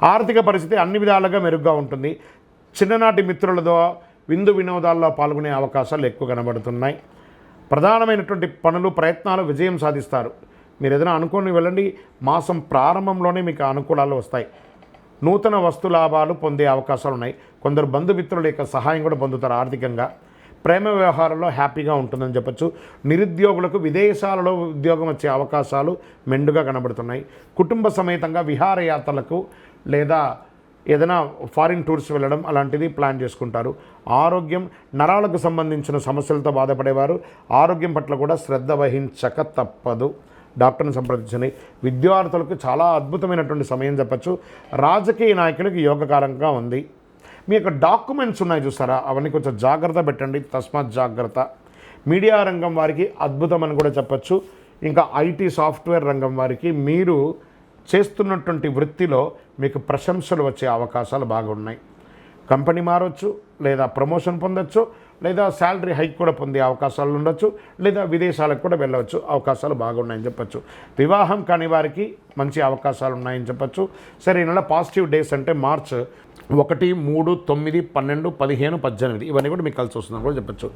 ఆర్థిక పరిస్థితి అన్ని విధాలుగా మెరుగ్గా ఉంటుంది. చిన్ననాటి మిత్రులతో విందు వినోదాల్లో పాల్గొనే అవకాశాలు ఎక్కువ కనబడుతున్నాయి. ప్రధానమైనటువంటి పనులు ప్రయత్నాలు విజయం సాధిస్తారు. మీరు ఏదైనా అనుకుని వెళ్ళండి, మాసం ప్రారంభంలోనే మీకు అనుకూలాలు వస్తాయి. నూతన వస్తు లాభాలు పొందే అవకాశాలు ఉన్నాయి. కొందరు బంధుమిత్రుల యొక్క సహాయం కూడా పొందుతారు. ఆర్థికంగా ప్రేమ వ్యవహారంలో హ్యాపీగా ఉంటుందని చెప్పచ్చు. నిరుద్యోగులకు విదేశాలలో ఉద్యోగం వచ్చే అవకాశాలు మెండుగా కనబడుతున్నాయి. కుటుంబ సమేతంగా విహారయాత్రలకు లేదా ఏదైనా ఫారిన్ టూర్స్ వెళ్ళడం అలాంటిది ప్లాన్ చేసుకుంటారు. ఆరోగ్యం, నరాలకు సంబంధించిన సమస్యలతో బాధపడేవారు ఆరోగ్యం పట్ల కూడా శ్రద్ధ వహించక తప్పదు. డాక్టర్ని సంప్రదించండి. విద్యార్థులకు చాలా అద్భుతమైనటువంటి సమయం చెప్పచ్చు. రాజకీయ నాయకులకు యోగకారంగా ఉంది. మీ యొక్క డాక్యుమెంట్స్ ఉన్నాయి చూస్తారా, అవన్నీ కొంచెం జాగ్రత్త పెట్టండి, తస్మాత్ జాగ్రత్త. మీడియా రంగం వారికి అద్భుతం అని కూడా చెప్పచ్చు. ఇంకా ఐటీ సాఫ్ట్వేర్ రంగం వారికి మీరు చేస్తున్నటువంటి వృత్తిలో మీకు ప్రశంసలు వచ్చే అవకాశాలు బాగున్నాయి. కంపెనీ మారవచ్చు, లేదా ప్రమోషన్ పొందొచ్చు, లేదా శాలరీ హైక్ కూడా పొందే అవకాశాలు ఉండొచ్చు, లేదా విదేశాలకు కూడా వెళ్ళవచ్చు. అవకాశాలు బాగున్నాయని చెప్పచ్చు. వివాహం కాని వారికి మంచి అవకాశాలు ఉన్నాయని చెప్పచ్చు. సరే, ఈ నెల పాజిటివ్ డేస్ అంటే మార్చ్ 1, 3, 9, 12, 15, 18 ఇవన్నీ కూడా మీకు కలిసి వస్తుందని కూడా చెప్పచ్చు.